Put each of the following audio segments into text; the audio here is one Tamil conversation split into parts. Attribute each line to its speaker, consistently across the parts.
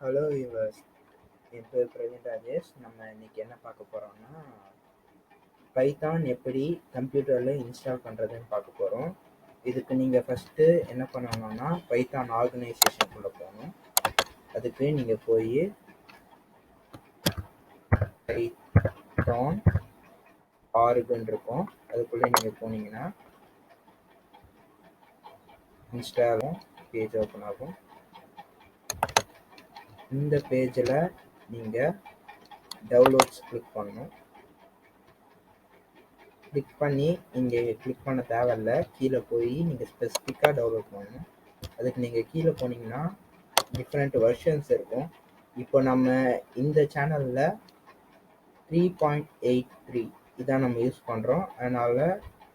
Speaker 1: ஹலோ யுவர்ஸ், என் பேர் பிரவீன் ராஜேஷ். நம்ம இன்னைக்கு என்ன பார்க்க போகிறோம்னா பைத்தான் எப்படி கம்ப்யூட்டரில் இன்ஸ்டால் பண்ணுறதுன்னு பார்க்க போகிறோம். இதுக்கு நீங்கள் ஃபஸ்ட்டு என்ன பண்ணணும்னா பைத்தான் ஆர்கனைசேஷனுக்குள்ளே போகணும். அதுக்கு நீங்கள் போய் பைத்தான் ஆர்குன்னு இருக்கும், அதுக்குள்ளே நீங்கள் போனீங்கன்னா இன்ஸ்டாலும் பேஜ் ஓப்பன் ஆகும். இந்த பேஜில் நீங்கள் டவுன்லோட்ஸ் கிளிக் பண்ணணும். கிளிக் பண்ணி இங்கே கிளிக் பண்ண தேவையில்ல, கீழே போய் நீங்கள் ஸ்பெசிஃபிக்காக டவுன்லோட் பண்ணணும். அதுக்கு நீங்கள் கீழே போனீங்கன்னா டிஃப்ரெண்ட் வெர்ஷன்ஸ் இருக்கும். இப்போ நம்ம இந்த சேனலில் 3.83 இதான் நம்ம யூஸ் பண்ணுறோம். அதனால்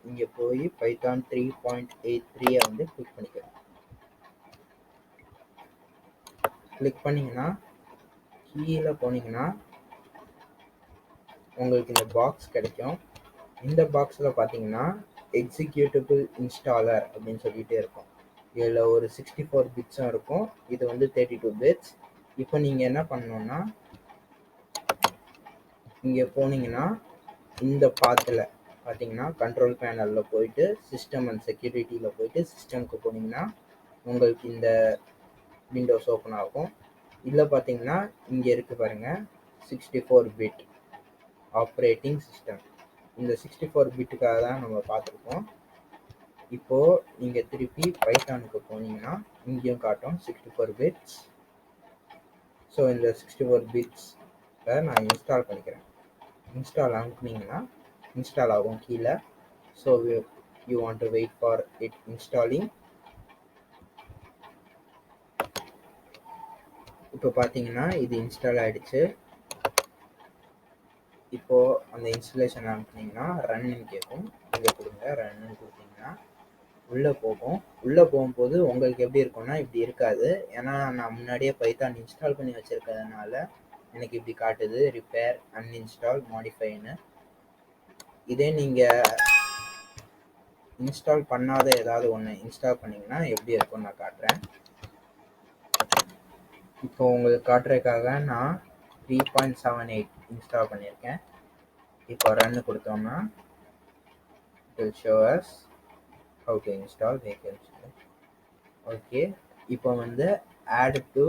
Speaker 1: இங்கே போய் பைத்தான் 3.83 வந்து கிளிக் பண்ணிக்கிறோம். கிளிக் பண்ணிங்கன்னா கீழே போனீங்கன்னா உங்களுக்கு இந்த பாக்ஸ் கிடைக்கும். இந்த பாக்ஸில் பார்த்தீங்கன்னா எக்ஸிக்யூட்டபிள் இன்ஸ்டாலர் அப்படின்னு சொல்லிகிட்டே இருக்கும். இதில் ஒரு 64 பிட்ஸும் இருக்கும், இது வந்து 32 பிட்ஸ். இப்போ நீங்கள் என்ன பண்ணணுன்னா இங்கே போனீங்கன்னா இந்த பாத்தில் பார்த்தீங்கன்னா கண்ட்ரோல் பேனலில் போயிட்டு சிஸ்டம் அண்ட் செக்யூரிட்டியில் போயிட்டு சிஸ்டம்க்கு போனீங்கன்னா உங்களுக்கு இந்த விண்டோஸ் ஓப்பன் ஆகும். இதில் பார்த்தீங்கன்னா இங்கே இருக்குது பாருங்கள் 64 பிட் ஆப்ரேட்டிங் சிஸ்டம். இந்த 64 பிட்டுக்காக தான் நம்ம பார்த்துருக்கோம். இப்போது நீங்கள் திருப்பி பைத்தானுக்கு போனீங்கன்னா இங்கேயும் காட்டும் 64 பிட்ஸ். ஸோ இந்த 64 பிட்ஸை நான் இன்ஸ்டால் பண்ணிக்கிறேன். இன்ஸ்டால் ஆகுனீங்கன்னா இன்ஸ்டால் ஆகும் கீழே. So you want to wait for it installing. இப்போ பார்த்தீங்கன்னா இது இன்ஸ்டால் ஆகிடுச்சு. இப்போது அந்த இன்ஸ்டலேஷன் ஆகுனீங்கன்னா ரன்னு கேட்கும். இங்கே கொடுங்க, ரன்னு கொடுத்தீங்கன்னா உள்ளே போகும். உள்ளே போகும்போது உங்களுக்கு எப்படி இருக்கும்னா இப்படி இருக்காது. ஏன்னா நான் முன்னாடியே பைத்தான் இன்ஸ்டால் பண்ணி வச்சுருக்கிறதுனால எனக்கு இப்படி காட்டுது, ரிப்பேர், அன்இன்ஸ்டால், மாடிஃபைன்னு. இதே நீங்கள் இன்ஸ்டால் பண்ணாத ஏதாவது ஒன்று இன்ஸ்டால் பண்ணிங்கன்னா எப்படி இருக்கும்னு நான் காட்டுறேன். இப்போ உங்களுக்கு காட்டுறதுக்காக நான் 3.78 இன்ஸ்டால் பண்ணியிருக்கேன். இப்போ ரன்னு கொடுத்தோம்னா it will show us how to install vehicles. Okay, இப்போ வந்து add to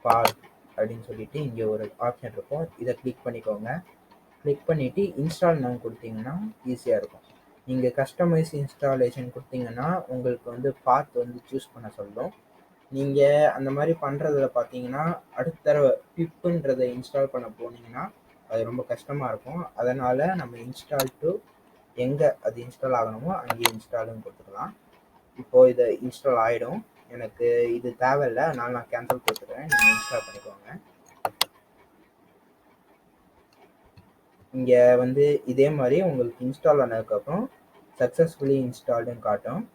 Speaker 1: path அப்படின்னு சொல்லிட்டு இங்கே ஒரு ஆப்ஷன் இருக்கும், இதை கிளிக் பண்ணிக்கோங்க. கிளிக் பண்ணிவிட்டு இன்ஸ்டால் நான் கொடுத்தீங்கன்னா ஈஸியாக இருக்கும். நீங்கள் கஸ்டமைஸ் இன்ஸ்டாலேஷன் கொடுத்தீங்கன்னா உங்களுக்கு வந்து பாத் வந்து சூஸ் பண்ண சொல்லும். நீங்கள் அந்த மாதிரி பண்ணுறதுல பார்த்தீங்கன்னா அடுத்த தடவை பிப்புன்றதை இன்ஸ்டால் பண்ண போனீங்கன்னா அது ரொம்ப கஷ்டமாக இருக்கும். அதனால் நம்ம இன்ஸ்டால் டு எங்கே அது இன்ஸ்டால் ஆகணுமோ அங்கேயே இன்ஸ்டாலும் கொடுத்துக்கலாம். இப்போது இதை இன்ஸ்டால் ஆகிடும். எனக்கு இது தேவையில்லை, அதனால் நான் கேன்சல் கொடுத்துக்கிறேன். நீங்கள் இன்ஸ்டால் பண்ணிக்கோங்க. இங்கே வந்து இதே மாதிரி உங்களுக்கு இன்ஸ்டால் ஆனதுக்கப்புறம் சக்ஸஸ்ஃபுல்லி இன்ஸ்டால்டுன்னு காட்டும்.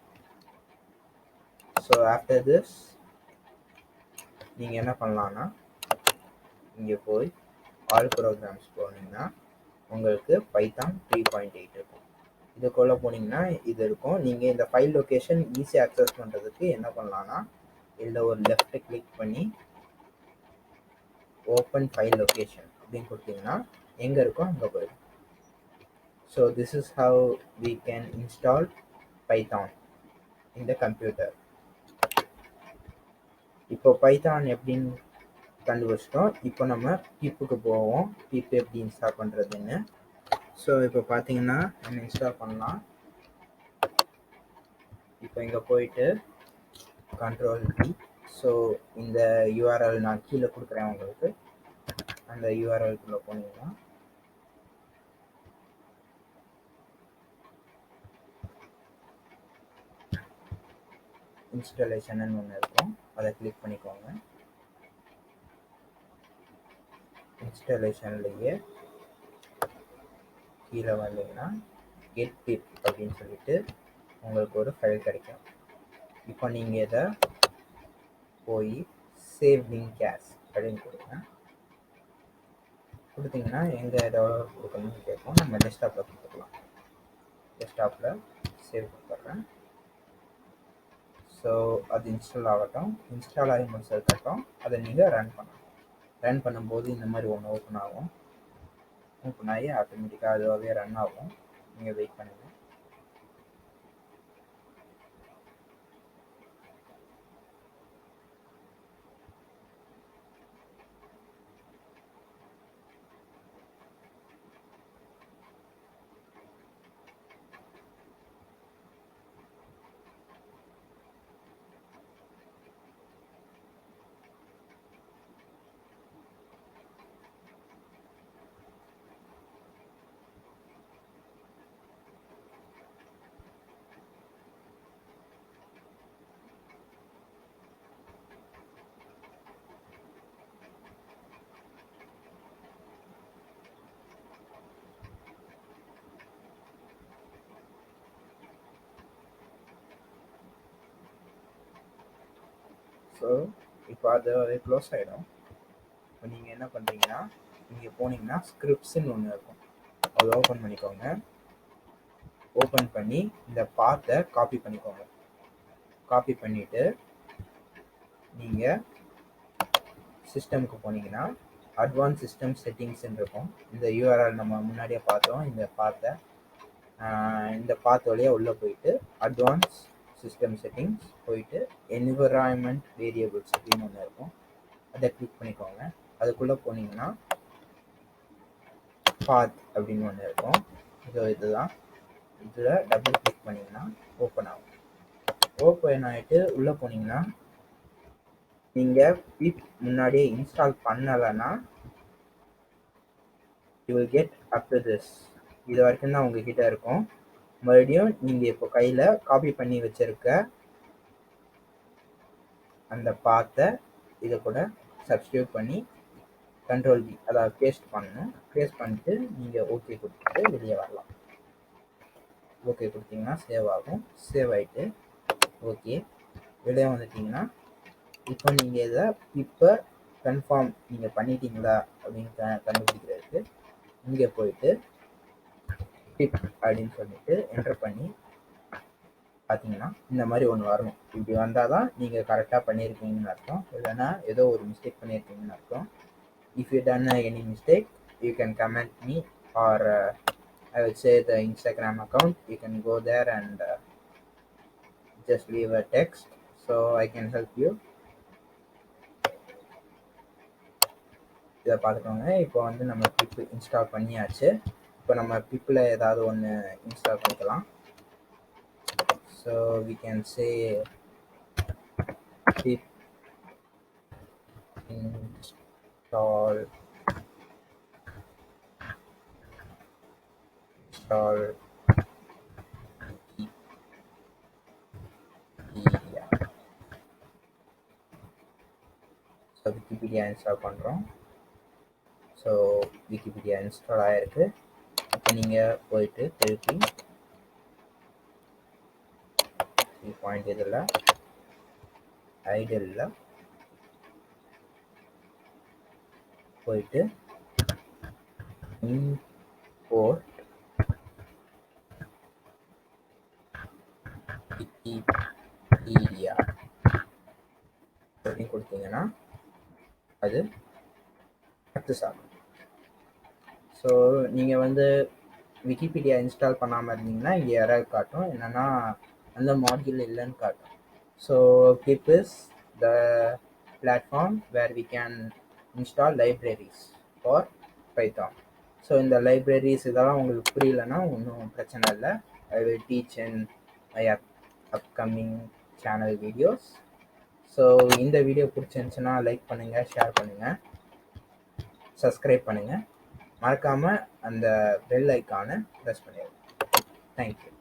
Speaker 1: ஸோ ஆஃப்டர் திஸ் நீங்கள் என்ன பண்ணலான்னா இங்கே போய் ஆல் ப்ரோக்ராம்ஸ் போனீங்கன்னா உங்களுக்கு பைத்தான் 3.8 இருக்கும். இதுக்குள்ளே போனீங்கன்னா இது இருக்கும். நீங்கள் இந்த ஃபைல் லொக்கேஷன் ஈஸியாக அக்சஸ் பண்ணுறதுக்கு என்ன பண்ணலான்னா இதில் ஒரு லெஃப்ட் கிளிக் பண்ணி ஓப்பன் ஃபைல் லொக்கேஷன் அப்படின்னு கொடுத்தீங்கன்னா எங்கே இருக்கோ அங்கே போயிடும். So this is how we can install Python in the computer. இப்போ பைத்தான் எப்படின்னு கண்டுபிடிச்சிட்டோம். இப்போ நம்ம பிப்புக்கு போவோம், பிப்பு எப்படி இன்ஸ்டால் பண்ணுறதுன்னு. ஸோ இப்போ பார்த்தீங்கன்னா நம்ம இன்ஸ்டால் பண்ணலாம். இப்போ இங்கே போயிட்டு Ctrl+V. ஸோ இந்த URL நான் கீழே கொடுக்குறேன் உங்களுக்கு. அந்த URL-குள்ளே போனீங்கன்னா இன்ஸ்டாலேஷன் ஒன்று இருக்கும், அதை கிளிக் பண்ணிக்கோங்க. இன்ஸ்டாலேஷன்லேயே கீழே வந்தீங்கன்னா கெட் பிப் அப்படின்னு சொல்லிட்டு உங்களுக்கு ஒரு ஃபைல் கிடைக்கும். இப்போ நீங்கள் இதை போய் சேவ் லிங்க் ஆஸ் அப்படின்னு கொடுங்க. கொடுத்தீங்கன்னா எங்கே டெவலப் கொடுக்கணும்னு கேட்கும். நம்ம டெஸ்க்டாப்பில் கொடுத்துக்கலாம். டெஸ்க்டாப்பில் சேவ் கொடுத்துட்றேன். ஸோ அது இன்ஸ்டால் ஆகட்டும். இன்ஸ்டால் ஆகி முடிச்சதுக்கப்புறம் அதை நீங்கள் ரன் பண்ணலாம். ரன் பண்ணும்போது இந்த மாதிரி ஒன்று ஓப்பன் ஆகும். ஓப்பன் ஆகி ஆட்டோமேட்டிக்காக அதுவாகவே ரன் ஆகும். நீங்கள் வெயிட் பண்ணுங்கள். ஸோ இப்போ அது க்ளோஸ் ஆகிடும். இப்போ நீங்கள் என்ன பண்ணுறீங்கன்னா, நீங்கள் போனீங்கன்னா ஸ்கிரிப்ட்ஸ்ன்னு ஒன்று இருக்கும், அதை ஓப்பன் பண்ணிக்கோங்க. ஓப்பன் பண்ணி இந்த பாத்தை காப்பி பண்ணிக்கோங்க. காப்பி பண்ணிவிட்டு நீங்கள் சிஸ்டமுக்கு போனீங்கன்னா அட்வான்ஸ் சிஸ்டம் செட்டிங்ஸ்ன்னு இருக்கும். இந்த யூஆர்எல் நம்ம முன்னாடியே பார்த்தோம். இந்த பாத் வழியாக உள்ளே போயிட்டு அட்வான்ஸ் சிஸ்டம் செட்டிங்ஸ் போயிட்டு என்விரான்மெண்ட் வேரியபிள்ஸ் அப்படின்னு ஒன்று இருக்கும், அதை கிளிக் பண்ணிக்கோங்க. அதுக்குள்ளே போனீங்கன்னா பாத் அப்படின்னு ஒன்று இருக்கும். இதுதான். இதில் டபுள் கிளிக் பண்ணிங்கன்னா ஓப்பன் ஆகும். ஓப்பன் ஆகிட்டு உள்ளே போனீங்கன்னா நீங்கள் பிப் முன்னாடியே இன்ஸ்டால் பண்ணலைன்னா you will get up to this. இது வரைக்கும் தான் உங்ககிட்ட இருக்கும். மறுபடியும் நீங்கள் இப்போ கையில் காப்பி பண்ணி வச்சுருக்க அந்த பாத்தை இதை கூட சப்ஸ்டியூட் பண்ணி கண்ட்ரோல் பி, அதாவது பேஸ்ட் பண்ணணும். பேஸ்ட் பண்ணிட்டு நீங்கள் ஓகே கொடுத்துட்டு வெளியே வரலாம். ஓகே கொடுத்தீங்கன்னா சேவ் ஆகும். சேவ் ஆகிட்டு ஓகே வெளியே வந்துட்டிங்கன்னா இப்போ நீங்கள் இதை இப்போ கன்ஃபார்ம் நீங்கள் பண்ணிட்டீங்களா அப்படின்னு கண்டுபிடிக்கிறதுக்கு இங்கே போயிட்டு பிப் அப்படின்னு சொல்லிட்டு என்டர் பண்ணி பார்த்தீங்கன்னா இந்த மாதிரி ஒன்று வரணும். இப்படி வந்தால் தான் நீங்கள் கரெக்டாக பண்ணியிருக்கீங்கன்னு அர்த்தம். இல்லைன்னா ஏதோ ஒரு மிஸ்டேக் பண்ணியிருக்கீங்கன்னு அர்த்தம். If you done any mistake you can comment me or I will say the Instagram account. You can go there and just leave a text so I can help you. இதை பார்த்துக்கோங்க. இப்போ வந்து நம்ம பிப் இன்ஸ்டால் பண்ணியாச்சு. இப்போ நம்ம பிப்பில் ஏதாவது ஒன்று இன்ஸ்டால் பண்ணிக்கலாம். So we can say pip install Wikipedia. So Wikipedia install பண்ணுறோம். ஸோ விக்கிபீடியா இன்ஸ்டால் ஆகிருக்கு. இப்போ நீங்கள் போயிட்டு திருப்பி பாயிண்ட் இதில் ஐடியலில் போயிட்டு import wikipedia அப்படின்னு கொடுத்தீங்கன்னா அது சக்ஸஸ் ஆகும். ஸோ நீங்கள் வந்து விக்கிபீடியா இன்ஸ்டால் பண்ணாமல் இருந்தீங்கன்னா இங்கே எரர் காட்டும், என்னென்னா அந்த மாடியூல் இல்லைன்னு காட்டும். So pip is the platform where we can install libraries for Python. So இந்த லைப்ரரிஸ் இதெல்லாம் உங்களுக்கு புரியலன்னா ஒன்றும் பிரச்சனை இல்லை. I will teach in my upcoming channel videos. So இந்த வீடியோ பிடிச்சிருந்துச்சுன்னா லைக் பண்ணுங்கள், ஷேர் பண்ணுங்கள், சப்ஸ்கிரைப் பண்ணுங்கள். மறக்காமல் அந்த பெல் ஐக்கானை ப்ரெஸ் பண்ணிடுங்க. தேங்க்யூ.